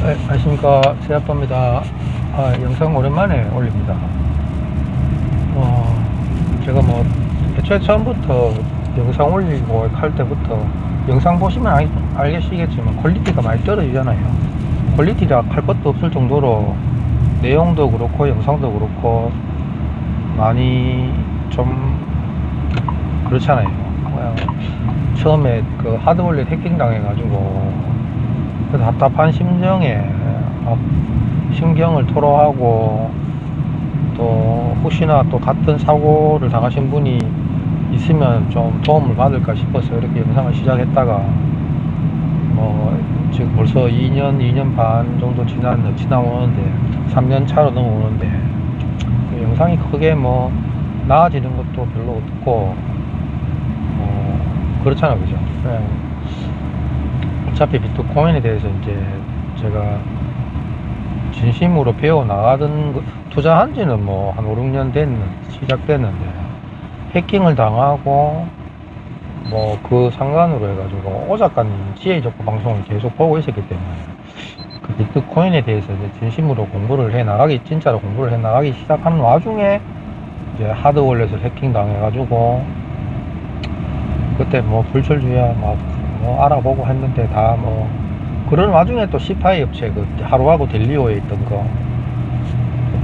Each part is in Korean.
네, 안녕하십니까. 새아빠입니다. 영상 오랜만에 올립니다. 제가 뭐, 애초에 처음부터 영상 올리고 할 때부터 영상 보시면 알겠지만 퀄리티가 많이 떨어지잖아요. 퀄리티라 할 것도 없을 정도로 내용도 그렇고 영상도 그렇고 많이 좀 그렇잖아요. 처음에 그 하드월렛 해킹 당해가지고 그 답답한 심정에 신경을 토로하고, 또 혹시나 또 같은 사고를 당하신 분이 있으면 좀 도움을 받을까 싶어서 이렇게 영상을 시작했다가 뭐 지금 벌써 2년 반 정도 지나오는데 3년 차로 넘어오는데 영상이 크게 뭐 나아지는 것도 별로 없고 그렇잖아요, 그죠? 어차피 비트코인에 대해서 이제 제가 진심으로 배워 나가던 투자한 지는 뭐 한 5, 6년 시작됐는데 해킹을 당하고 뭐 그 상관으로 해가지고 오 작가님 지혜적고 방송을 계속 보고 있었기 때문에 그 비트코인에 대해서 이제 진심으로 진짜로 공부를 해 나가기 시작하는 와중에 이제 하드월렛을 해킹 당해가지고 그때 뭐 불철주야 뭐 알아보고 했는데 다 뭐 그런 와중에 또 시파이 업체 그 하루하고 델리오에 있던 거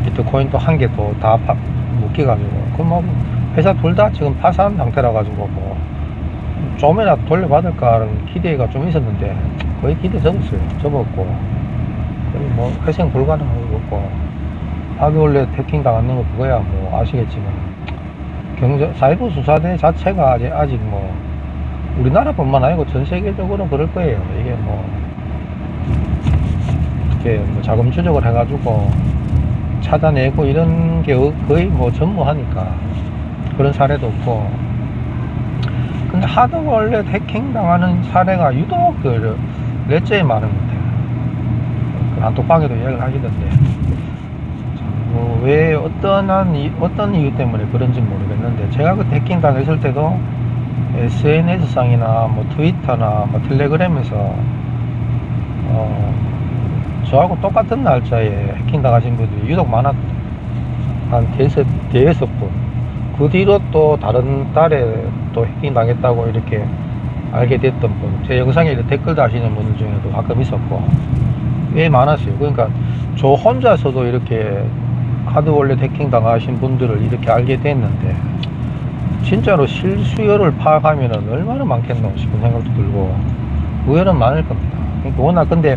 비트코인 또 한 개 또 다 묶여가지고 그 뭐 회사 둘 다 지금 파산 상태라 가지고 뭐 좀이라도 돌려받을까 하는 기대가 좀 있었는데 거의 기대 접었고 거의 뭐 회생 불가능하고 하드월렛 해킹 당하는 거 그거야 뭐 아시겠지만 사이버 수사대 자체가 아직 뭐 우리나라뿐만 아니고 전 세계적으로 그럴 거예요. 이게 뭐 이렇게 뭐 자금 추적을 해가지고 찾아내고 이런 게 거의 뭐 전무하니까 그런 사례도 없고. 근데 하드월렛 해킹 당하는 사례가 유독 그 넷째에 많은 것 같아요. 그 한톡방에도 이야기를 하시던데 왜 어떤 이유 때문에 그런지 모르겠는데 제가 그때 해킹 당했을 때도 SNS상이나 뭐 트위터나 뭐 텔레그램에서 저하고 똑같은 날짜에 해킹 당하신 분들이 유독 많았거든요. 한 대여섯 분. 그 뒤로 또 다른 달에 또 해킹 당했다고 이렇게 알게 됐던 분, 제 영상에 댓글 다시는 분들 중에도 가끔 있었고 꽤 많았어요. 그러니까 저 혼자서도 이렇게 하드월렛 해킹 당하신 분들을 이렇게 알게 됐는데 진짜로 실수요를 파악하면 얼마나 많겠노 싶은 생각도 들고 의외는 많을 겁니다. 그러니까 워낙 근데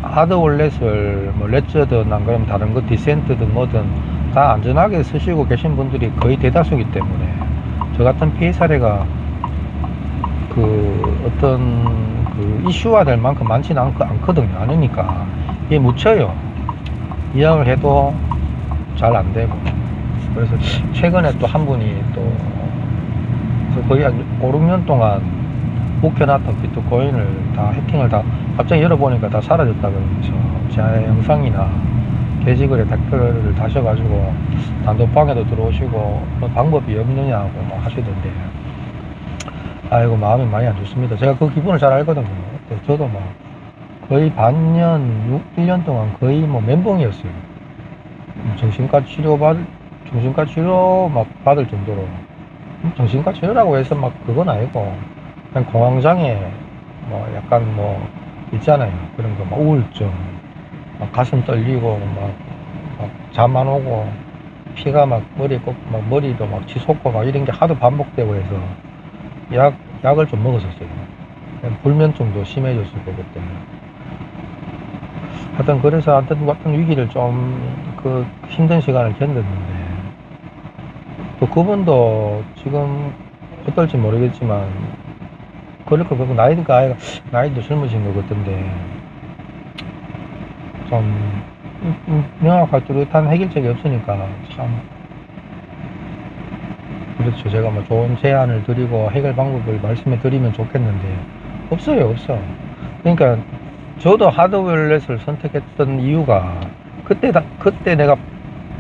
하드월렛을 뭐 레저든 안 그러면 다른 거 디센트든 뭐든 다 안전하게 쓰시고 계신 분들이 거의 대다수이기 때문에 저 같은 피해 사례가 그 어떤 그 이슈화 될 만큼 많지는 않거든요. 않으니까 이게 묻혀요. 이야기를 해도 잘 안 되고. 그래서 최근에 또 한 분이 또 거의 한 5, 6년 동안 묵혀놨던 비트코인을 다 해킹을 다 갑자기 열어보니까 다 사라졌다 그러면서 제 영상이나 게시글에 댓글을 다셔가지고 단톡방에도 들어오시고 뭐 방법이 없느냐고 막 하시던데 아이고 마음이 많이 안 좋습니다. 제가 그 기분을 잘 알거든요. 저도 막 거의 반년 1년 동안 거의 뭐 멘붕이었어요. 정신과 치료 막 받을 정도로. 정신과 치료라고 해서 막 그건 아니고 그냥 공황장애 뭐 약간 뭐 있잖아요. 그런 거 막 우울증 막 가슴 떨리고 막 잠 안 오고 피가 막 머리도 막 치솟고 막 이런 게 하도 반복되고 해서 약을 좀 먹었었어요. 불면증도 심해졌을 거기 때문에. 하여튼 그래서 어떤 위기를 좀 그 힘든 시간을 견뎠는데 또 그분도 지금 어떨지 모르겠지만 그럴 거 그렇고 나이도 젊으신 것 같던데 좀 명확할 뚜렷한 해결책이 없으니까 참 그렇죠. 제가 뭐 좋은 제안을 드리고 해결 방법을 말씀해 드리면 좋겠는데 없어요. 그러니까 저도 하드월렛을 선택했던 이유가 그때 내가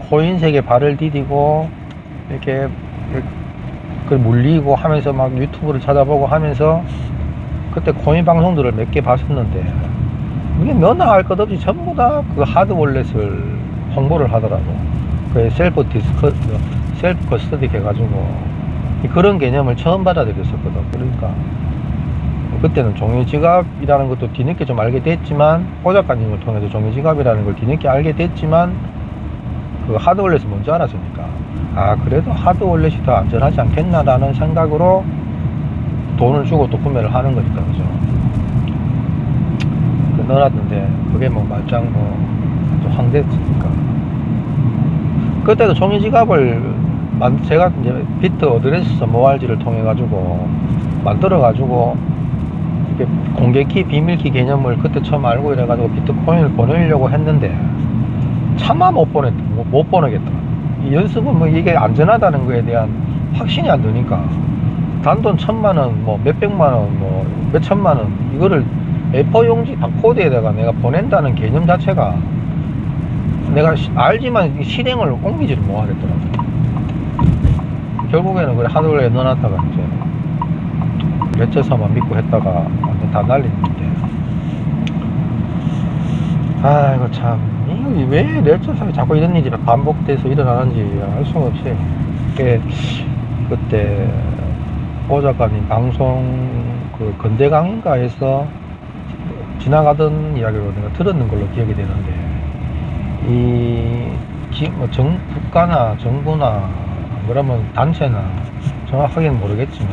코인 세계 발을 디디고 이렇게 그걸 물리고 하면서 막 유튜브를 찾아보고 하면서 그때 코인 방송들을 몇 개 봤었는데 이게 너나 할 것 없이 전부 다 그 하드 월렛을 홍보를 하더라고. 그 셀프 커스터디 해가지고 그런 개념을 처음 받아들였었거든. 그러니까 그때는 종이지갑이라는 것도 뒤늦게 좀 알게 됐지만, 오 작가님을 통해서 종이지갑이라는 걸 뒤늦게 알게 됐지만, 그 하드월렛을 먼저 알았으니까, 아, 그래도 하드월렛이 더 안전하지 않겠나라는 생각으로 돈을 주고 또 구매를 하는 거니까, 그죠? 넣어놨는데, 그게 뭐 말짱 좀 황됐으니까. 그때도 종이지갑을 제가 이제 비트 어드레스 모알지를 통해가지고 만들어가지고 공개키 비밀키 개념을 그때 처음 알고 이래가지고 비트코인을 보내려고 했는데 차마 못 보내겠더라. 이 연습은 뭐 이게 안전하다는 거에 대한 확신이 안 드니까 단돈 1000만원 뭐 몇백만원 뭐 몇천만원 이거를 A4 용지 바코드에다가 내가 보낸다는 개념 자체가 내가 알지만 실행을 옮기지를 못하겠더라고. 결국에는 그래 하드웨어에 넣어놨다가 이제 레처서만 믿고 했다가 완전 다 날리는데, 아이고 참, 이거 왜 레처서에 자꾸 이런 일이 반복돼서 일어나는지 알 수가 없이. 그때 오 작가님 방송 그 건대강인가에서 지나가던 이야기로 내가 들었는 걸로 기억이 되는데, 국가나 정부나 그러면 단체나 정확하게는 모르겠지만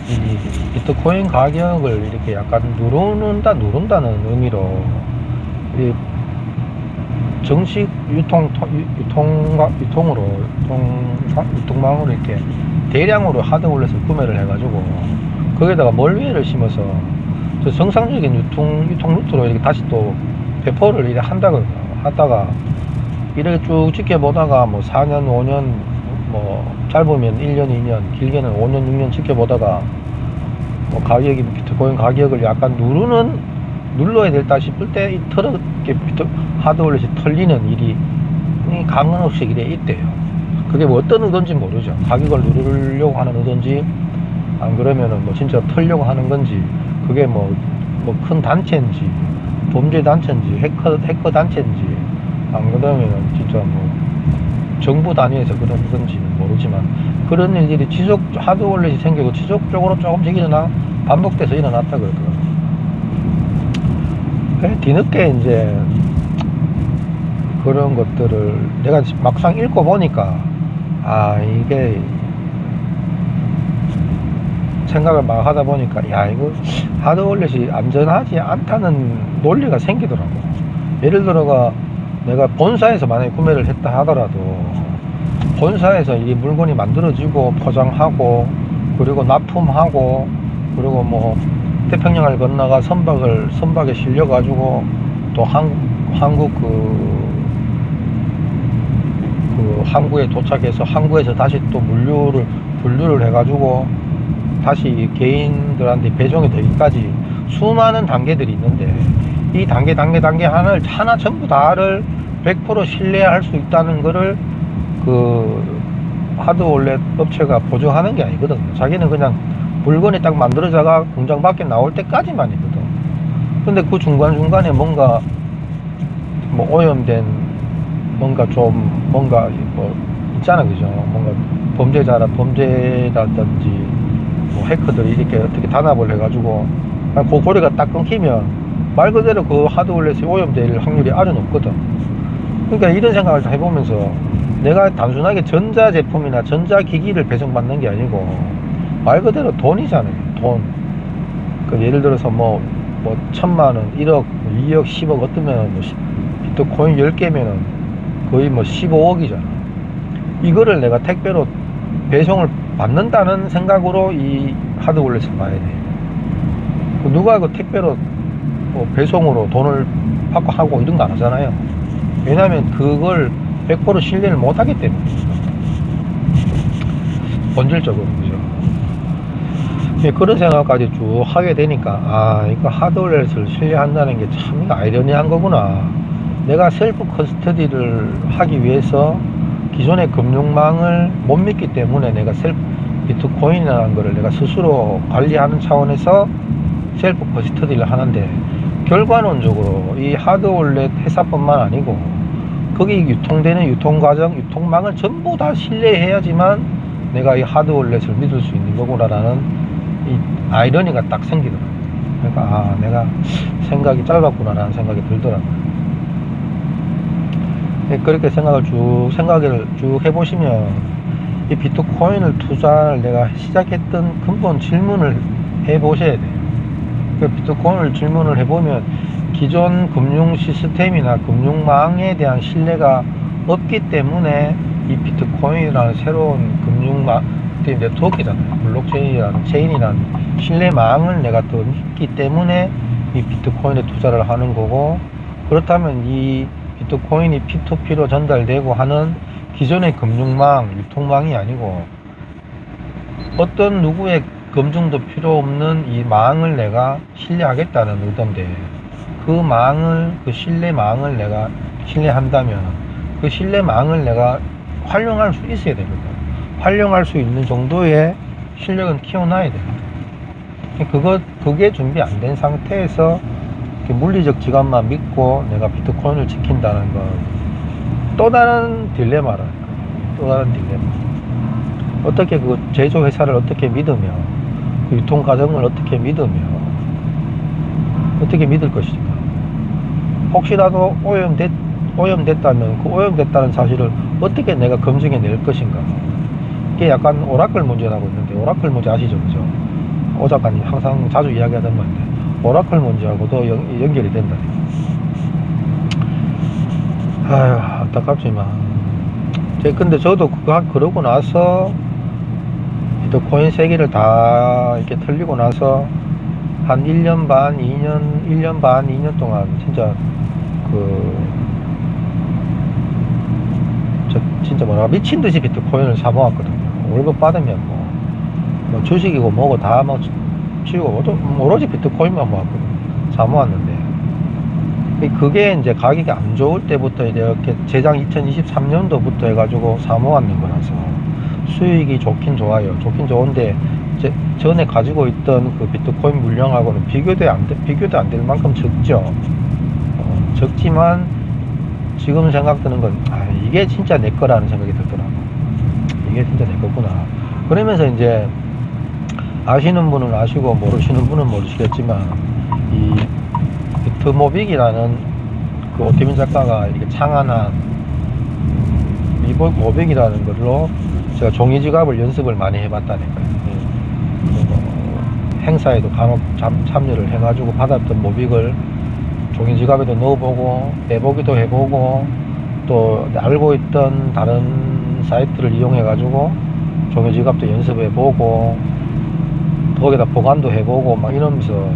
이 비트코인 가격을 이렇게 약간 누른다는 의미로 이 정식 유통망으로 이렇게 대량으로 하드월렛을 구매를 해가지고 거기다가 멀미를 심어서 저 정상적인 유통 루트로 이렇게 다시 또 배포를 이렇게 하다가 이렇게 쭉 지켜보다가 뭐 4년 5년 뭐 짧으면 1년 2년 길게는 5년 6년 지켜보다가 뭐 가격이 비트코인 가격을 약간 눌러야 될다 싶을 때 이 하드월렛이 털리는 일이 강은 없이 이래 있대요. 그게 뭐 어떤 의도인지 모르죠. 가격을 누르려고 하는 의도인지 안 그러면은 뭐 진짜 털려고 하는 건지, 그게 뭐 큰 단체인지 범죄 단체인지 해커 단체인지 안 그러면은 진짜 뭐 정부 단위에서 그런 건지는 모르지만 그런 일들이 하드월렛이 생기고 지속적으로 조금씩 반복돼서 일어났다 그러더라고요. 뒤늦게 이제 그런 것들을 내가 막상 읽고 보니까 이게 생각을 막 하다 보니까 이거 하드월렛이 안전하지 않다는 논리가 생기더라고. 예를 들어가 내가 본사에서 만약에 구매를 했다 하더라도 본사에서 이 물건이 만들어지고 포장하고 그리고 납품하고 그리고 뭐 태평양을 건너가 선박에 실려가지고 또 한국 항구에 도착해서 항구에서 다시 또 분류를 해가지고 다시 개인들한테 배송이 되기까지 수많은 단계들이 있는데 이 단계 하나 전부 다를 100% 신뢰할 수 있다는 거를 그 하드월렛 업체가 보증하는 게 아니거든. 자기는 그냥 물건이 딱 만들어져가 공장 밖에 나올 때까지만 있거든. 근데 그 중간중간에 뭔가 뭐 오염된 뭔가 뭐 있잖아, 그죠? 뭔가 범죄자라든지 뭐 해커들이 이렇게 어떻게 단합을 해가지고 그 고리가 딱 끊기면 말 그대로 그 하드월렛이 오염될 확률이 아주 높거든. 그러니까 이런 생각을 다 해보면서 내가 단순하게 전자제품이나 전자기기를 배송받는 게 아니고 말 그대로 돈이잖아요. 돈. 그 예를 들어서 뭐 1000만원, 1억, 2억, 10억 어떠면 뭐 비트코인 10개면은 거의 뭐 15억이잖아. 이거를 내가 택배로 배송을 받는다는 생각으로 이 하드월렛을 봐야 돼. 누가 그 택배로 뭐 배송으로 돈을 받고 하고 이런 거 안 하잖아요. 왜냐면 그걸 100% 신뢰를 못 하기 때문이니까. 본질적으로, 그죠? 그런 생각까지 쭉 하게 되니까 이거 하드월렛을 신뢰한다는 게 참 아이러니한 거구나. 내가 셀프 커스터디를 하기 위해서 기존의 금융망을 못 믿기 때문에 내가 비트코인이라는 거를 내가 스스로 관리하는 차원에서 셀프 커스터디를 하는데 결과론적으로 이 하드월렛 회사뿐만 아니고 거기 유통되는 유통과정, 유통망을 전부 다 신뢰해야지만 내가 이 하드월렛을 믿을 수 있는 거구나라는 이 아이러니가 딱 생기더라고요. 그러니까 아, 내가 생각이 짧았구나라는 생각이 들더라고요. 그렇게 생각을 쭉 해보시면 이 비트코인을 투자를 내가 시작했던 근본 질문을 해보셔야 돼요. 비트코인을 질문을 해보면 기존 금융 시스템이나 금융망에 대한 신뢰가 없기 때문에 이 비트코인이라는 새로운 금융망 네트워크잖아요. 블록체인이라는 체인이라는 신뢰망을 내가 더 믿기 때문에 이 비트코인에 투자를 하는 거고, 그렇다면 이 비트코인이 P2P로 전달되고 하는 기존의 금융망, 유통망이 아니고 어떤 누구의 검증도 필요 없는 이 망을 내가 신뢰하겠다는 의도인데, 그 신뢰망을 내가 신뢰한다면 그 신뢰망을 내가 활용할 수 있어야 됩니다. 활용할 수 있는 정도의 실력은 키워놔야 됩니다. 그게 준비 안 된 상태에서 물리적 지갑만 믿고 내가 비트코인을 지킨다는 건 또 다른 딜레마라. 또 다른 딜레마. 어떻게 그 제조회사를 어떻게 믿으며, 그 유통 과정을 어떻게 믿으며, 어떻게 믿을 것인가. 혹시라도 오염됐다면 그 오염됐다는 사실을 어떻게 내가 검증해 낼 것인가. 이게 약간 오라클 문제라고 있는데, 오라클 문제 아시죠? 그죠? 오 작가님 항상 자주 이야기하던 건데, 오라클 문제하고도 연결이 된다. 아휴, 안타깝지만. 근데 저도 그러고 나서 비트코인 세계를 다 이렇게 틀리고 나서 한 1년 반, 2년 동안 진짜 진짜 미친 듯이 비트코인을 사모았거든요. 월급 받으면 뭐 주식이고 뭐고 다 뭐 치우고 오로지 비트코인만 모았거든요. 사모았는데 그게 이제 가격이 안 좋을 때부터 이렇게 재작 2023년도부터 해가지고 사모았는 거라서 수익이 좋긴 좋아요. 좋긴 좋은데 전에 가지고 있던 그 비트코인 물량하고는 비교도 안 될 만큼 적죠. 적지만 지금 생각드는 건 이게 진짜 내 거라는 생각이 들더라고. 이게 진짜 내 거구나. 그러면서 이제 아시는 분은 아시고 모르시는 분은 모르시겠지만 이 비트모빅이라는 그 오태민 작가가 이렇게 창안한 모빅이라는 걸로 제가 종이지갑을 연습을 많이 해봤다니까요. 행사에도 간혹 참여를 해가지고 받았던 모빅을 종이지갑에도 넣어보고 빼보기도 해보고 또 알고 있던 다른 사이트를 이용해가지고 종이지갑도 연습해보고 거기다 보관도 해보고 막 이러면서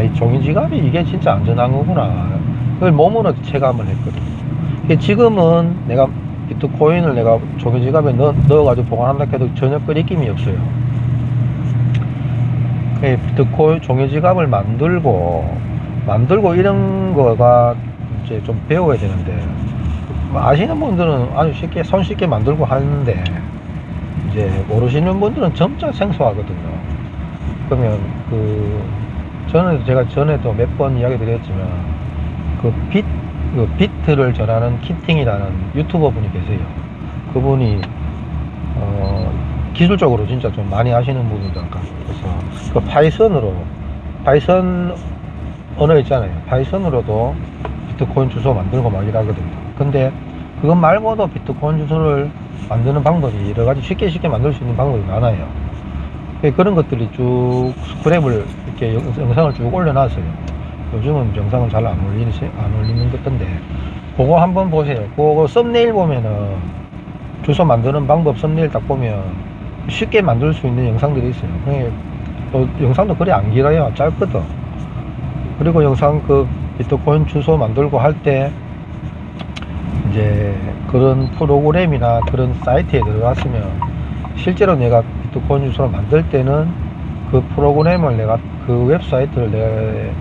이 종이지갑이 이게 진짜 안전한 거구나. 그걸 몸으로 체감을 했거든요. 지금은 내가 비트코인을 내가 종이지갑에 넣어가지고 보관한다 해도 전혀 끄리낌이 없어요. 비트코인 종이지갑을 만들고 이런 거가 이제 좀 배워야 되는데, 아시는 분들은 아주 손쉽게 만들고 하는데, 이제 모르시는 분들은 점차 생소하거든요. 그러면 제가 전에도 몇 번 이야기 드렸지만 비트를 전하는 키팅이라는 유튜버 분이 계세요. 그분이 기술적으로 진짜 좀 많이 하시는 분이니까, 그래서 파이썬 언어 있잖아요. 파이썬으로도 비트코인 주소 만들고 막 이러거든요. 근데 그것 말고도 비트코인 주소를 만드는 방법이 여러 가지 쉽게 만들 수 있는 방법이 많아요. 그런 것들이 쭉 스크랩을 이렇게 영상을 쭉 올려놨어요. 요즘은 영상은 잘 안 올리는 것 같던데, 그거 한번 보세요. 그거 썸네일 보면은 주소 만드는 방법 썸네일 딱 보면 쉽게 만들 수 있는 영상들이 있어요. 또 영상도 그리 안 길어요. 짧거든. 그리고 영상 비트코인 주소 만들고 할 때 이제 그런 프로그램이나 그런 사이트에 들어갔으면 실제로 내가 비트코인 주소를 만들 때는 그 프로그램을 내가 그 웹사이트를 내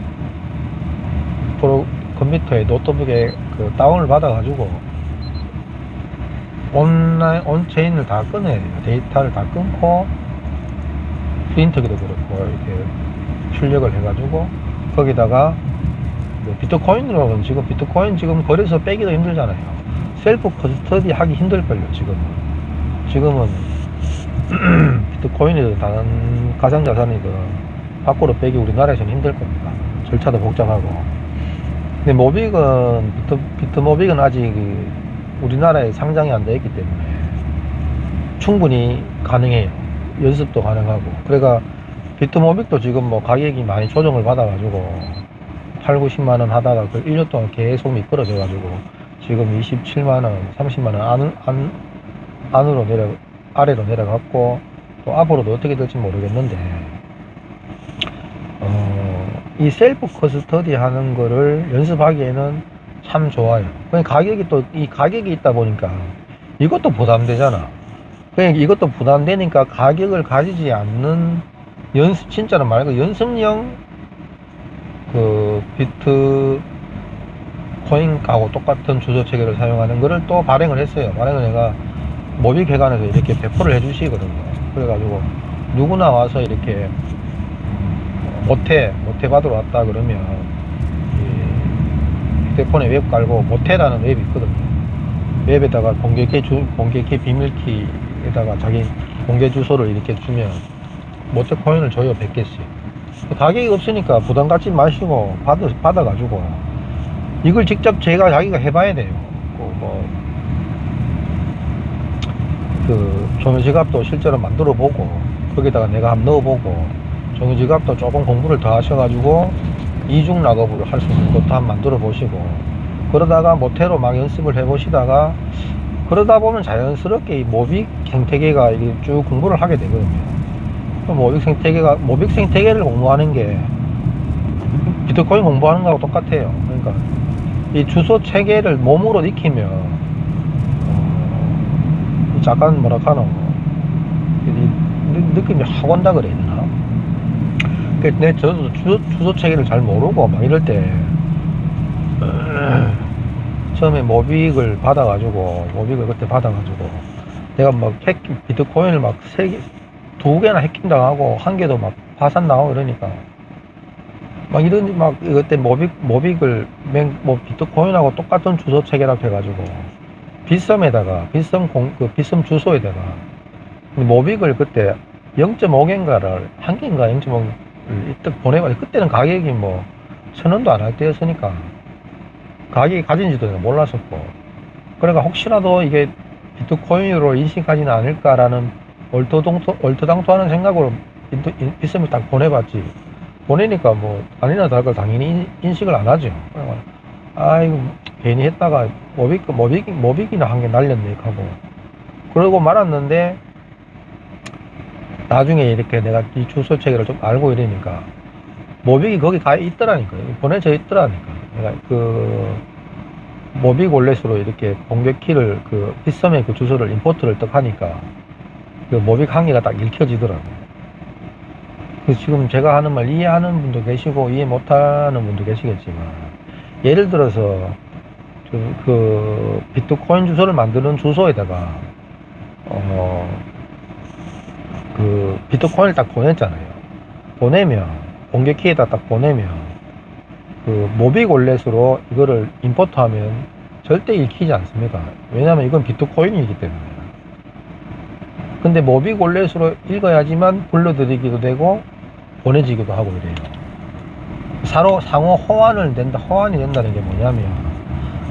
컴퓨터에 노트북에 다운을 받아가지고 온체인을 다 끊어야 돼요. 데이터를 다 끊고 프린터기도 그렇고 이렇게 출력을 해가지고 거기다가 뭐 비트코인으로는 지금 비트코인 지금 거래소 빼기도 힘들잖아요. 셀프 커스터디 하기 힘들걸요, 지금은 비트코인이든 다른 가상자산이든 밖으로 빼기 우리나라에서는 힘들 겁니다. 절차도 복잡하고. 근데 모빅은, 비트모빅은 아직 우리나라에 상장이 안 되어 있기 때문에 충분히 가능해요. 연습도 가능하고. 그러니까 비트모빅도 지금 뭐 가격이 많이 조정을 받아가지고 8, 90만원 하다가 그 1년 동안 계속 미끄러져가지고 지금 27만원, 30만원 안으로 아래로 내려갔고, 또 앞으로도 어떻게 될지 모르겠는데, 이 셀프 커스터디 하는 거를 연습하기에는 참 좋아요. 그냥 가격이 또, 이 가격이 있다 보니까 이것도 부담되잖아. 그냥 이것도 부담되니까 가격을 가지지 않는 진짜로 말고 연습용 그 비트코인하고 똑같은 주소 체계를 사용하는 거를 또 발행을 했어요. 발행을 내가 모빅회관에서 이렇게 배포를 해주시거든요. 그래가지고 누구나 와서 이렇게 모태 받으러 왔다 그러면 휴대폰에 웹 깔고 모태라는 웹이 있거든요. 웹에다가 공개키 비밀키에다가 자기 공개 주소를 이렇게 주면 모태 코인을 줘요. 100개씩. 가격이 없으니까 부담 갖지 마시고 받아가지고 이걸 직접 자기가 해봐야 돼요. 그 종이지갑도 실제로 만들어 보고 거기다가 내가 한번 넣어보고 종이지갑도 조금 공부를 더 하셔가지고 이중 락업으로 할 수 있는 것도 한번 만들어 보시고, 그러다가 모태로 막 연습을 해 보시다가 그러다 보면 자연스럽게 이 모빅 생태계가 이게 쭉 공부를 하게 되거든요. 모빅 생태계를 공부하는 게 비트코인 공부하는 거하고 똑같아요. 그러니까 이 주소 체계를 몸으로 익히면 약간 뭐랄까노 느낌이 확 온다 그래야 되나? 저도 주소 체계를 잘 모르고 막 이럴 때 처음에 모빅을 그때 받아가지고 내가 막 비트코인을 막 2개나 해킹 당하고 1개도 막 파산 나오고 이러니까 그때 모빅을 비트코인하고 똑같은 주소 체계라고 해가지고 빗썸 주소에다가 모빅을 그때 0.5개인가를 1개인가 0.5를 보내가지고, 그때는 가격이 뭐 1,000원도 안 할 때였으니까 가격이 가진지도 몰랐었고, 그러니까 혹시라도 이게 비트코인으로 인식하지는 않을까라는 얼토당토하는 생각으로 빗썸을 딱 보내봤지. 보내니까 뭐 아니나 다를까 당연히 인식을 안 하죠. 아이고 괜히 했다가 모빅이나 한 개 날렸네 하고 그러고 말았는데, 나중에 이렇게 내가 이 주소 체계를 좀 알고 이러니까 모빅이 거기 가 있더라니까요. 보내져 있더라니까. 내가 그 모빅 월렛으로 이렇게 공개키를 그 빗썸의 그 주소를 임포트를 딱 하니까 그 모빅 한 개가 딱 읽혀지더라고요. 그 지금 제가 하는 말 이해하는 분도 계시고 이해 못하는 분도 계시겠지만, 예를 들어서 그 비트코인 주소를 만드는 주소에다가 그 비트코인을 딱 보냈잖아요. 보내면 공개키에다 딱 보내면 그 모빅 월렛으로 이거를 임포트하면 절대 읽히지 않습니다. 왜냐하면 이건 비트코인이기 때문에. 근데 모빅 월렛으로 읽어야지만 불러드리기도 되고 보내지기도 하고 이래요. 상호 호환이 된다는 게 뭐냐면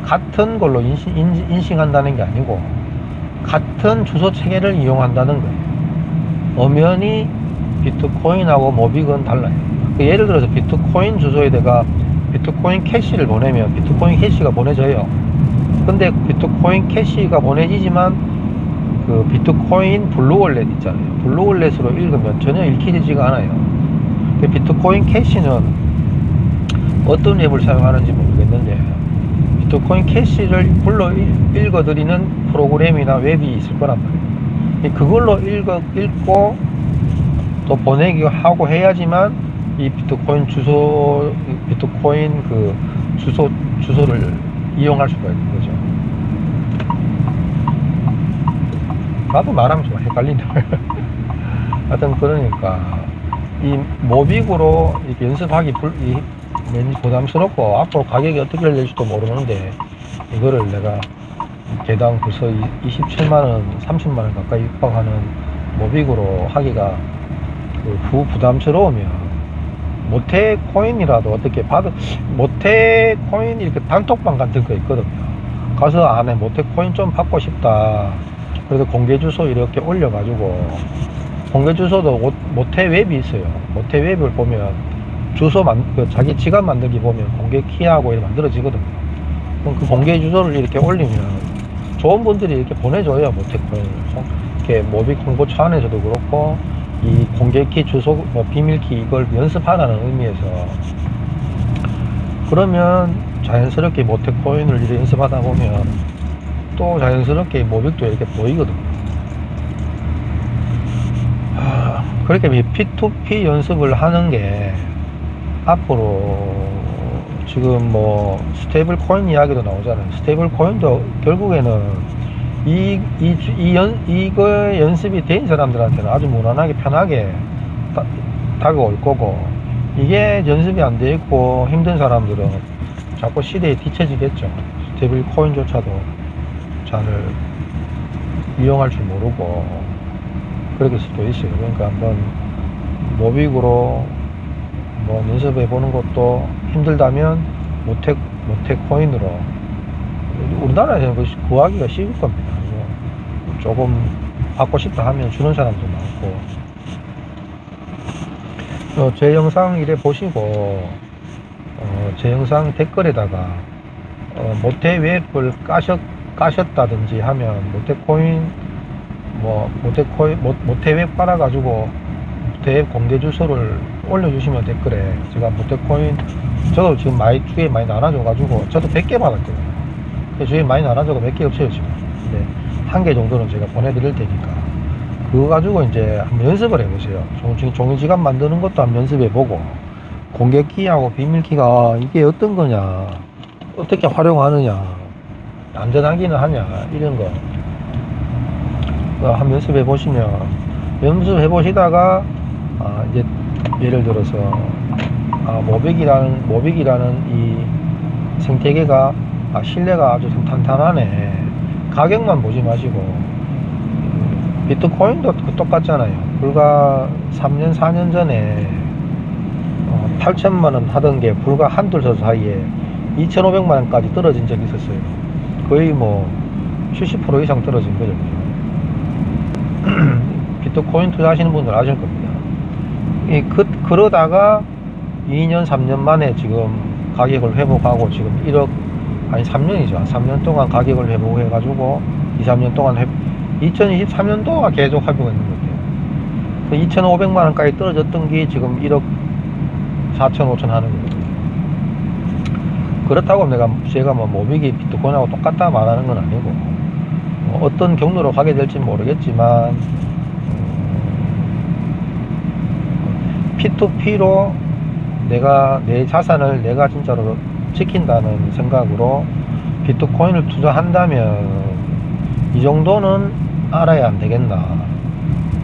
같은 걸로 인식한다는 게 아니고 같은 주소 체계를 이용한다는 거예요. 엄연히 비트코인하고 모빅은 달라요. 예를 들어서 비트코인 주소에다가 비트코인 캐시를 보내면 비트코인 캐시가 보내져요. 근데 비트코인 캐시가 보내지지만 그 비트코인 블루월렛 있잖아요. 블루월렛으로 읽으면 전혀 읽히지가 않아요. 비트코인 캐시는 어떤 앱을 사용하는지 모르겠는데 비트코인 캐시를 불러 읽어드리는 프로그램이나 웹이 있을 거란 말이에요. 그걸로 읽고 또 보내기 하고 해야지만 이 비트코인 그 주소를 이용할 수가 있는 거죠. 나도 말하면 좀 헷갈린다. 하여튼 그러니까 이 모빅으로 이렇게 연습하기 왠지 부담스럽고 앞으로 가격이 어떻게 될지도 모르는데 이거를 내가 개당 벌써 27만원 30만원 가까이 육박하는 모빅으로 하기가 부담스러우면 모태 코인이라도 어떻게 모태 코인 이렇게 단톡방 같은 거 있거든요. 가서 안에 모태 코인 좀 받고 싶다. 그래서 공개 주소 이렇게 올려가지고 공개 주소도 모태 웹이 있어요. 모태 웹을 보면 주소 자기 지갑 만들기 보면 공개 키하고 이렇게 만들어지거든요. 그럼 그 공개 주소를 이렇게 올리면 좋은 분들이 이렇게 보내줘요. 모태 코인을 이렇게 모빅 홍보차 안에서도 그렇고 이 공개키 주소 뭐 비밀키 이걸 연습하라는 의미에서 그러면 자연스럽게 모태 코인을 이렇게 연습하다 보면 또 자연스럽게 모빅도 이렇게 보이거든요. 그렇게 P2P 연습을 하는 게 앞으로 지금 뭐 스테이블 코인 이야기도 나오잖아요. 스테이블 코인도 결국에는 이거 연습이 된 사람들한테는 아주 무난하게 편하게 다가올 거고, 이게 연습이 안 돼 있고 힘든 사람들은 자꾸 시대에 뒤처지겠죠. 스테이블 코인조차도 잘 이용할 줄 모르고 그렇게 수도 있어요. 그러니까 한번 모빅으로 뭐 연습해 보는 것도 힘들다면 모태 코인으로 우리나라에서는 구하기가 쉬울 겁니다. 조금 받고 싶다 하면 주는 사람도 많고, 제 영상 이래 보시고 제 영상 댓글에다가 모태 웹을 까셨다든지 하면 모태 웹 깔아가지고 모태 웹 공개 주소를 올려주시면 댓글에 제가 모태 코인 저도 지금 주위에 많이 나눠줘가지고 저도 100개 받았거든요. 주위에 많이 나눠줘가 몇 개 없어요 지금. 근데 1개 정도는 제가 보내드릴 테니까 그거 가지고 이제 한번 연습을 해보세요. 종이 지갑 만드는 것도 한번 연습해보고, 공개 키하고 비밀 키가 이게 어떤 거냐, 어떻게 활용하느냐, 안전하기는 하냐, 이런 거 한번 연습해 보시면, 연습해 보시다가 이제 예를 들어서 모빅이라는 이 생태계가 신뢰가 아주 좀 탄탄하네. 가격만 보지 마시고, 비트코인도 똑같잖아요. 불과 3년 4년 전에 8천만원 하던 게 불과 한둘 사이에 2,500만원까지 떨어진 적이 있었어요. 거의 뭐 70% 이상 떨어진 거죠. 비트코인 투자하시는 분들 아실 겁니다. 그러다가 2년 3년 만에 지금 가격을 회복하고 지금 1억, 아니 3년이죠. 3년 동안 가격을 회복해가지고 2, 3년 동안 2023년도가 계속 회복했는 것 같아요. 2,500만원까지 떨어졌던 게 지금 1억 4천 5천 하는 거거든요. 그렇다고 제가 뭐 모빅이 비트코인하고 똑같다 말하는 건 아니고, 어떤 경로로 가게 될지 모르겠지만 P2P로 내가 내 자산을 내가 진짜로 지킨다는 생각으로 비트코인을 투자한다면 이 정도는 알아야 안 되겠나,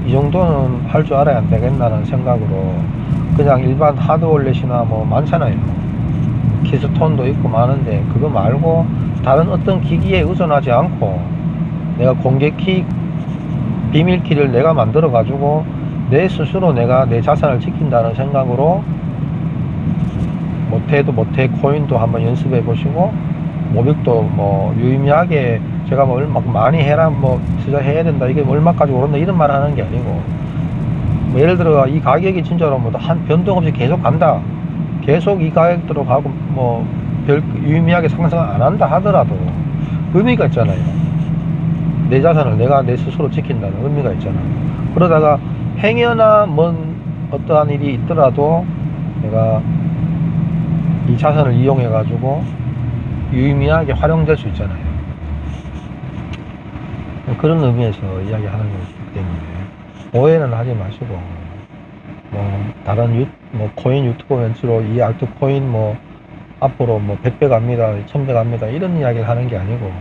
이 정도는 할 줄 알아야 안 되겠나는 생각으로 그냥 일반 하드월렛이나 뭐 많잖아요. 키스톤도 있고 많은데 그거 말고 다른 어떤 기기에 의존하지 않고 내가 공개키 비밀키를 내가 만들어 가지고 내 스스로 내가 내 자산을 지킨다는 생각으로 모태 코인도 한번 연습해 보시고, 모빅도 뭐 유의미하게 제가 뭐 얼마 많이 해라, 뭐 투자해야 된다, 이게 얼마까지 오른다 이런 말 하는 게 아니고, 뭐 예를 들어 이 가격이 진짜로 뭐 한 변동 없이 계속 간다, 계속 이 가격대로 가고 뭐 별 유의미하게 상승 안 한다 하더라도 의미가 있잖아요. 내 자산을 내가 내 스스로 지킨다는 의미가 있잖아. 그러다가 행여나 뭔 어떠한 일이 있더라도 내가 이 자산을 이용해 가지고 유의미하게 활용될 수 있잖아요. 그런 의미에서 이야기하는 거기 때문에 오해는 하지 마시고, 뭐 다른 코인 유튜버 멘트로 이 알트코인 뭐 앞으로 뭐 100배 갑니다, 1000배 갑니다 이런 이야기를 하는 게 아니고,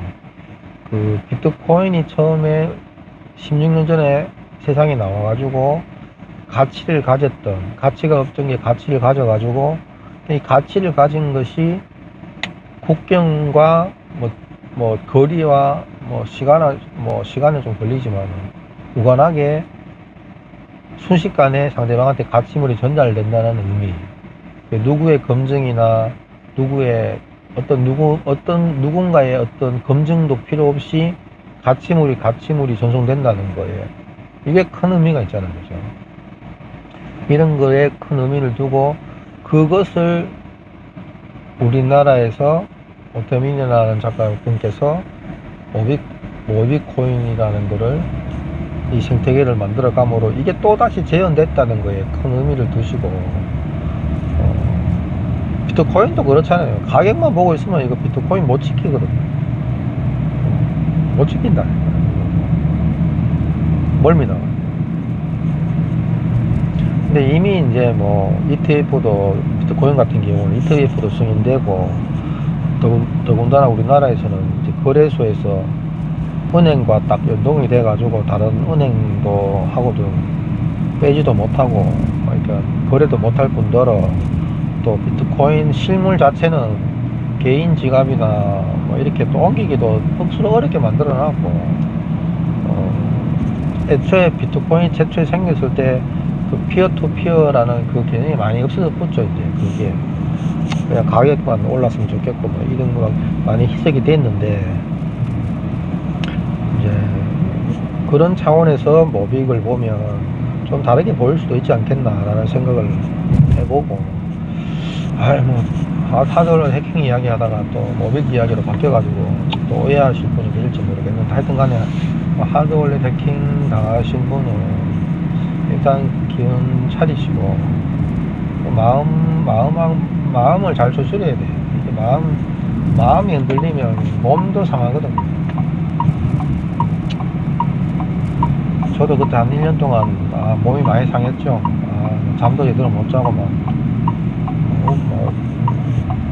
그 비트코인이 처음에 16년 전에 세상에 나와가지고 가치를 가졌던, 가치가 없던 게 가치를 가져가지고 이 가치를 가진 것이 국경과 거리와 시간은 좀 걸리지만 무관하게 순식간에 상대방한테 가치물이 전달된다는 의미. 누구의 검증이나 누구의 누군가의 어떤 검증도 필요 없이 가치물이 전송된다는 거예요. 이게 큰 의미가 있잖아요. 그죠? 이런 거에 큰 의미를 두고 그것을 우리나라에서 오태민이라는 작가분께서 모비코인이라는 거를 이 생태계를 만들어 감으로 이게 또다시 재현됐다는 거에 큰 의미를 두시고 비트코인도 그렇잖아요. 가격만 보고 있으면 이거 비트코인 못 지키거든요. 못 지킨다. 멀미 나와. 근데 이미 이제 ETF도 비트코인 같은 경우는 ETF도 승인되고 더군다나 우리나라에서는 이제 거래소에서 은행과 딱 연동이 돼 가지고 다른 은행도 하고도 빼지도 못하고 그러니까 거래도 못할 뿐더러 또 비트코인 실물 자체는 개인 지갑이나 이렇게 또 옮기기도 억수로 어렵게 만들어 놨고 애초에 비트코인 최초에 생겼을 때 그 피어 투 피어라는 그 개념이 많이 없어졌죠. 이제 그게 그냥 가격만 올랐으면 좋겠고 이런 거가 많이 희석이 됐는데 이제 그런 차원에서 모빅을 보면 좀 다르게 보일 수도 있지 않겠나라는 생각을 해보고 하드웨어 해킹 이야기 하다가 또 모빅 이야기로 바뀌어가지고 또 오해하실 분이 계실지 모르겠는데 하여튼 간에 하드웨어 해킹 당하신 분은 일단 기운 차리시고 마음을 잘 조절해야 돼요. 마음이 흔들리면 몸도 상하거든요. 저도 그때 한 1년 동안 몸이 많이 상했죠. 잠도 제대로 못 자고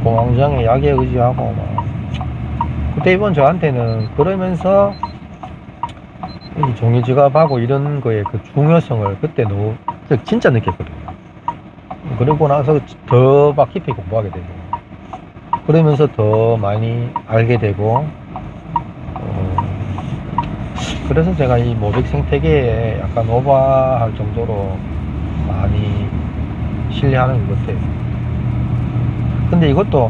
공황장애 약에 의지하고 그때 이번 저한테는 그러면서 이 종이지갑하고 이런 거의 그 중요성을 그때 진짜 느꼈거든요. 그러고 나서 더 막 깊이 공부하게 되고 그러면서 더 많이 알게 되고 그래서 제가 이 모빅 생태계에 약간 오버할 정도로 많이 신뢰하는 것 같아요. 근데 이것도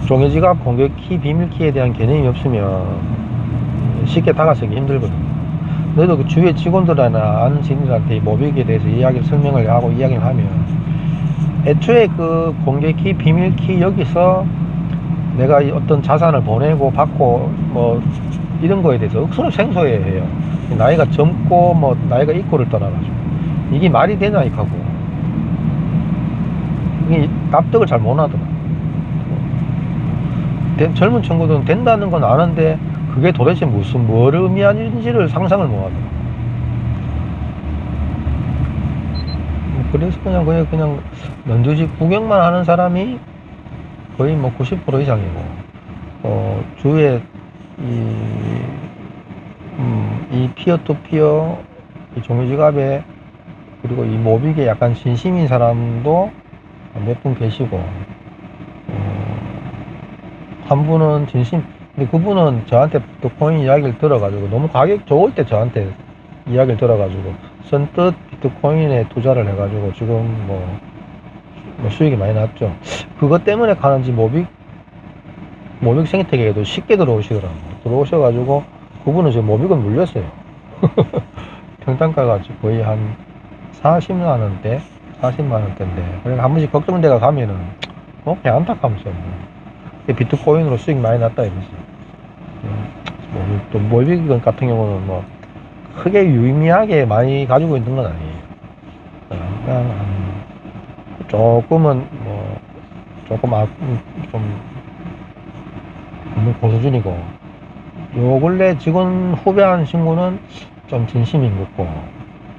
종이지갑 공격키 비밀키에 대한 개념이 없으면 쉽게 다가서기 힘들거든요. 너도 그 주위의 직원들이나 아는 지인들한테 이 모빅에 대해서 설명을 하고 이야기를 하면 애초에 그 공개키 비밀키 여기서 내가 어떤 자산을 보내고 받고 이런 거에 대해서 억수로 생소해해요. 나이가 젊고 나이가 있고를 떠나가지고 이게 말이 되나 이하고 이게 납득을 잘 못하더라. 젊은 친구들은 된다는 건 아는데 그게 도대체 뭘 의미하는지를 상상을 못하더라. 그래서 그냥 넌주식 구경만 하는 사람이 거의 90% 이상이고 주위에 이 피어-투-피어 이 종이지갑에 그리고 이 모빅에 약간 진심인 사람도 몇 분 계시고 한 분은 근데 그분은 저한테 비트코인 이야기를 들어가지고 너무 가격 좋을 때 저한테 이야기를 들어가지고 선뜻 비트코인에 투자를 해가지고 지금 수익이 많이 났죠. 그것 때문에 가는지 모빅 생태계에도 쉽게 들어오시더라고요. 들어오셔가지고 그분은 지금 모빅을 물렸어요. 평단가가 거의 한 40만원대인데 그러니까 한 번씩 걱정대가 가면은 그냥 안타까면서 비트코인으로 수익 많이 났다 이거지. 또 모빅 같은 경우는 크게 유의미하게 많이 가지고 있는 건 아니에요. 그냥 조금은 조금 좀 고수준이고 요 근래 직원 후배한 친구는 좀 진심인 것 같고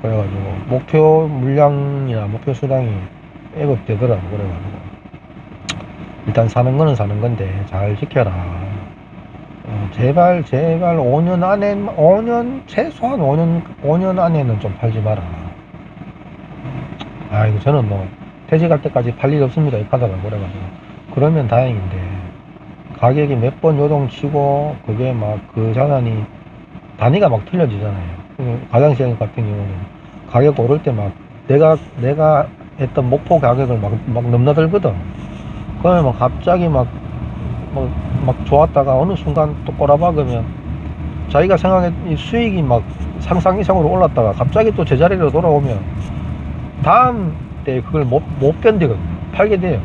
그래가지고 목표 물량이나 목표 수량이 백업 되더라고. 그래가지고 일단 사는 거는 사는 건데 잘 지켜라. 제발 5년 안에 최소한 5년 안에는 좀 팔지 마라. 이거 저는 퇴직할 때까지 팔 일 없습니다 이 카드가 그래가지고 그러면 다행인데 가격이 몇 번 요동치고 그게 막 그 자산이 단위가 막 틀려지잖아요. 가상시장 같은 경우는 가격 오를 때 막 내가 했던 목표 가격을 막 넘나들거든. 그러면 막 갑자기 막 좋았다가 어느 순간 또 꼬라박으면 자기가 생각했던 수익이 막 상상 이상으로 올랐다가 갑자기 또 제자리로 돌아오면 다음 때 그걸 못 견디거든요. 팔게 돼요.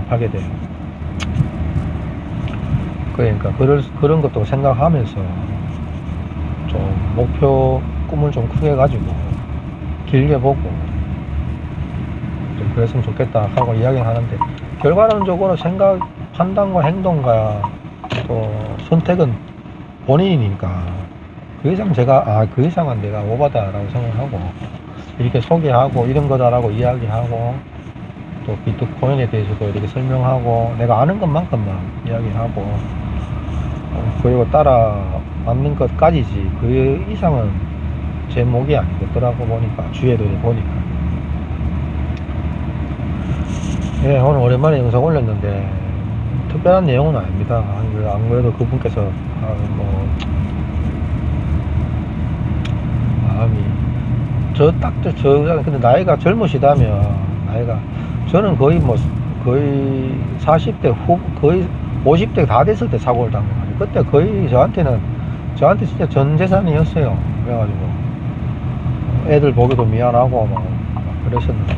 그러니까 그런 것도 생각하면서 좀 목표 꿈을 좀 크게 가지고 길게 보고 좀 그랬으면 좋겠다 하고 이야기를 하는데 결과론적으로 생각, 판단과 행동과 또 선택은 본인이니까 그 이상 그 이상은 내가 오바다라고 생각하고 이렇게 소개하고 이런 거다라고 이야기하고 또 비트코인에 대해서도 이렇게 설명하고 내가 아는 것만큼만 이야기하고 그리고 따라 맞는 것까지지 그 이상은 제 목이 아니겠더라고 보니까 주위에도 보니까 예 오늘 오랜만에 영상 올렸는데 특별한 내용은 아닙니다. 안 그래도 그분께서 마음이 근데 나이가 젊으시다면 저는 거의 40대 거의 50대 다 됐을 때 사고를 당해가지고 그때 거의 저한테 진짜 전 재산이었어요. 그래가지고 애들 보기도 미안하고 막 그랬었는데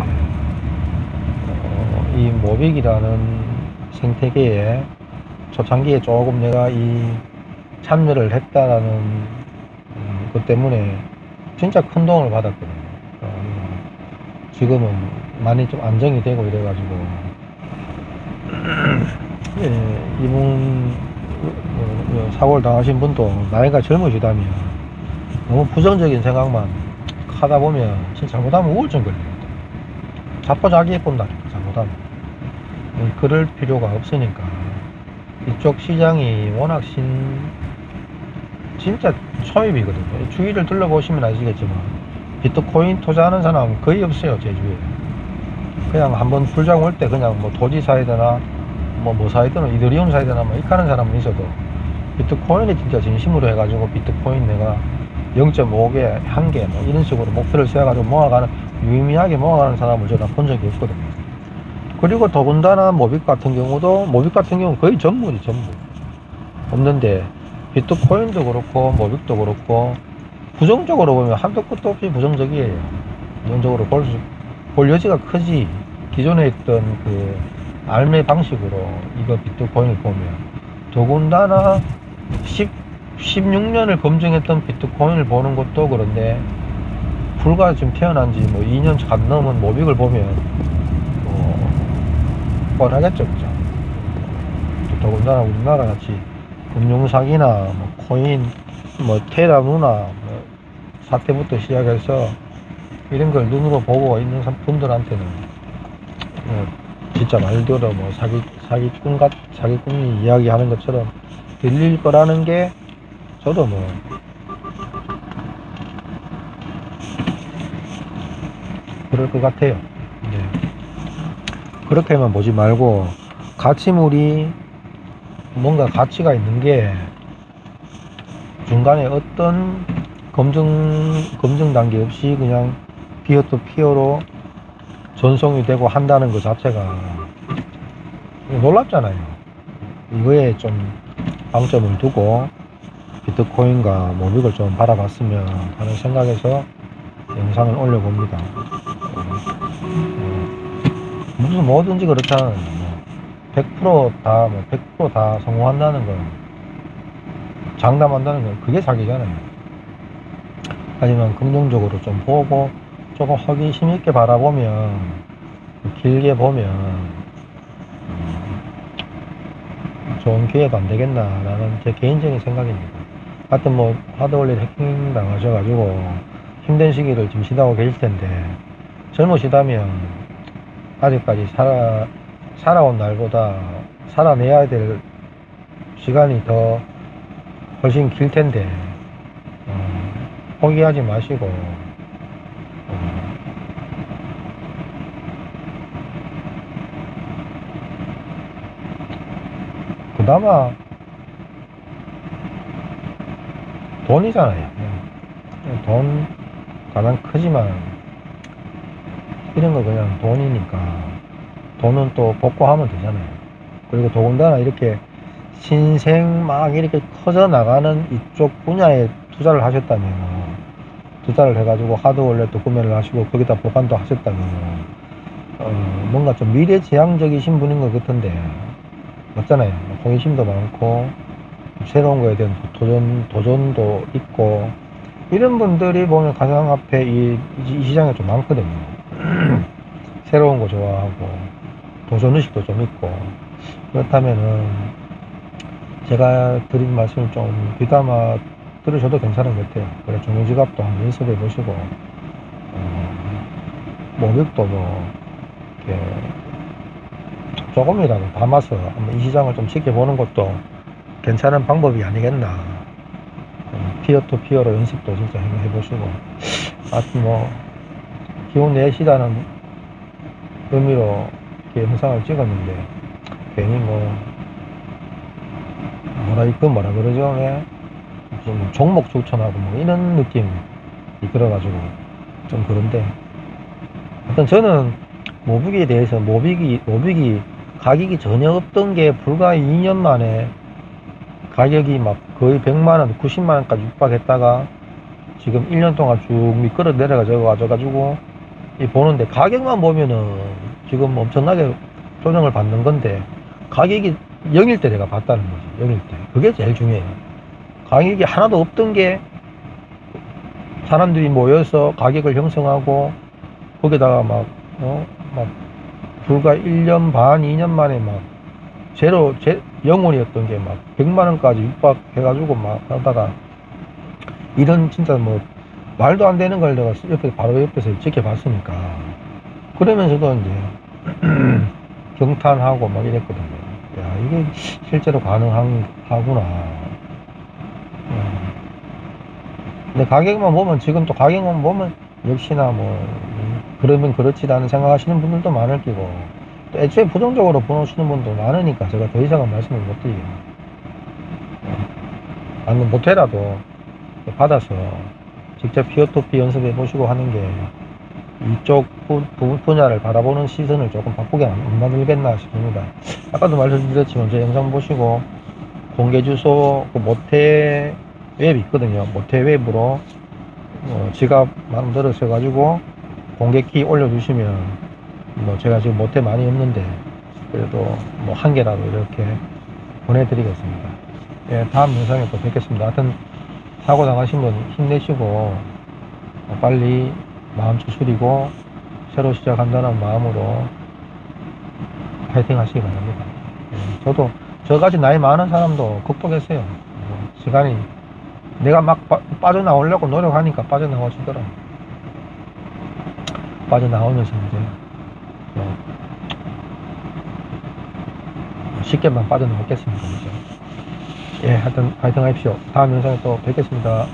이 모빅이라는 생태계에 초창기에 조금 내가 이 참여를 했다라는 것 때문에 진짜 큰 도움을 받았거든요. 지금은 많이 좀 안정이 되고 이래가지고 예, 이분 사고를 당하신 분도 나이가 젊으시다면 너무 부정적인 생각만 하다 보면 진짜 잘못하면 우울증 걸립니다. 자포자기해 본다니까 잘못하면. 그럴 필요가 없으니까 이쪽 시장이 워낙 진짜 초입이거든요. 주위를 둘러보시면 아시겠지만 비트코인 투자하는 사람 거의 없어요. 제 주위에. 그냥 한번 불장 올 때 그냥 뭐 도지 사야 되나 뭐 사야 되나 이더리움 사야 되나 뭐 이렇게 하는 사람은 있어도 비트코인이 진짜 진심으로 해가지고 비트코인 내가 0.5개, 1개 뭐 이런 식으로 목표를 세워가지고 유의미하게 모아가는 사람을 제가 본 적이 없거든요. 그리고 더군다나 모빅 같은 경우는 거의 전부 없는데 비트코인도 그렇고 모빅도 그렇고 부정적으로 보면 한도 끝도 없이 부정적이에요. 부정적으로 볼 여지가 크지. 기존에 있던 그 알매 방식으로 이거 비트코인을 보면 더군다나 16년을 검증했던 비트코인을 보는 것도 그런데 불과 지금 태어난 지 2년 안 넘은 모빅을 보면 뻔하겠죠, 그죠? 더군다나 우리나라 같이 금융사기나 코인, 테라누나 사태부터 시작해서 이런 걸 눈으로 보고 있는 분들한테는 진짜 말대로 사기꾼이 이야기하는 것처럼 들릴 거라는 게 저도 그럴 것 같아요. 네. 그렇게만 보지 말고 가치물이 뭔가 가치가 있는 게 중간에 어떤 검증 단계 없이 그냥 피어투 피어로 전송이 되고 한다는 것 자체가 놀랍잖아요. 이거에 좀 방점을 두고 비트코인과 모빅을 좀 바라봤으면 하는 생각에서 영상을 올려봅니다. 무슨 뭐든지 그렇잖아요. 100% 다 성공한다는 건, 장담한다는 건 그게 사기잖아요. 하지만 긍정적으로 좀 보고 조금 호기심 있게 바라보면, 길게 보면 좋은 기회도 안 되겠나라는 제 개인적인 생각입니다. 하여튼 하드월렛 해킹 당하셔가지고 힘든 시기를 지금 지나고 계실 텐데 젊으시다면 아직까지 살아온 날보다 살아내야 될 시간이 훨씬 길 텐데, 포기하지 마시고, 그나마 돈이잖아요. 돈 가장 크지만 이런 거 그냥 돈이니까 돈은 또 복구하면 되잖아요. 그리고 더군다나 이렇게 신생 막 이렇게 커져 나가는 이쪽 분야에 투자를 하셨다면, 투자를 해가지고 하드월렛도 구매를 하시고 거기다 보관도 하셨다면 뭔가 좀 미래지향적이신 분인 것 같은데, 맞잖아요. 호기심도 많고 새로운 거에 대한 도전도 있고, 이런 분들이 보면 가장 앞에 이 시장에 좀 많거든요. 새로운 거 좋아하고 도전의식도 좀 있고. 그렇다면은 제가 드린 말씀을 좀 귀담아 들으셔도 괜찮은 것 같아요. 그래, 종료지갑도 한번 연습해 보시고, 목욕도 뭐 이렇게 조금이라도 담아서 한번 이 시장을 좀 지켜보는 것도 괜찮은 방법이 아니겠나. 피어 투 피어로 연습도 진짜 해보시고, 하여튼 뭐 기운 내시다는 의미로 이렇게 영상을 찍었는데, 괜히 뭐라 그러죠? 예? 좀 종목 추천하고 뭐 이런 느낌이 들어가지고 좀 그런데, 하여튼 저는 모비기에 대해서 모비기 가격이 전혀 없던 게 불과 2년 만에 가격이 막 거의 100만원, 90만원까지 육박했다가 지금 1년 동안 쭉 미끄러 내려가가지고 이 보는데, 가격만 보면은 지금 엄청나게 조정을 받는 건데, 가격이 0일 때 내가 봤다는 거지. 0일 때. 그게 제일 중요해요. 가격이 하나도 없던 게 사람들이 모여서 가격을 형성하고, 거기다가 막 불과 1년 반, 2년 만에 막 영원이었던 게 막 100만원까지 육박해가지고 막 하다가, 이런 진짜 뭐 말도 안 되는 걸 내가 바로 옆에서 지켜봤으니까, 그러면서도 이제 경탄하고 막 이랬거든요. 야, 이게 실제로 가능하구나. 근데 가격만 보면, 지금 또 가격만 보면 역시나 그러면 그렇지라는 생각하시는 분들도 많을 끼고, 또 애초에 부정적으로 보시는 분도 많으니까 제가 더 이상은 말씀을 못 드려요. 아니면 못해라도 받아서 직접 피어투피 연습해 보시고 하는 게 이쪽 분야를 바라보는 시선을 조금 바꾸게 안 만들겠나 싶습니다. 아까도 말씀드렸지만 제 영상 보시고 공개 주소 모태 웹 있거든요. 모태 웹으로 지갑 만들어서 가지고 공개 키 올려주시면, 제가 지금 모태 많이 없는데 그래도 한 개라도 이렇게 보내드리겠습니다. 예, 다음 영상에 또 뵙겠습니다. 하여튼 사고 당하신 분 힘내시고 빨리 마음 추스리고 새로 시작한다는 마음으로 파이팅 하시기 바랍니다. 예, 저도 저같이 나이 많은 사람도 극복했어요. 시간이 내가 막 빠져나오려고 노력하니까 빠져나와지더라. 빠져나오면서 이제 쉽게만 빠져나오겠습니다. 이제. 예, 하여튼 파이팅 하십시오. 다음 영상에 또 뵙겠습니다.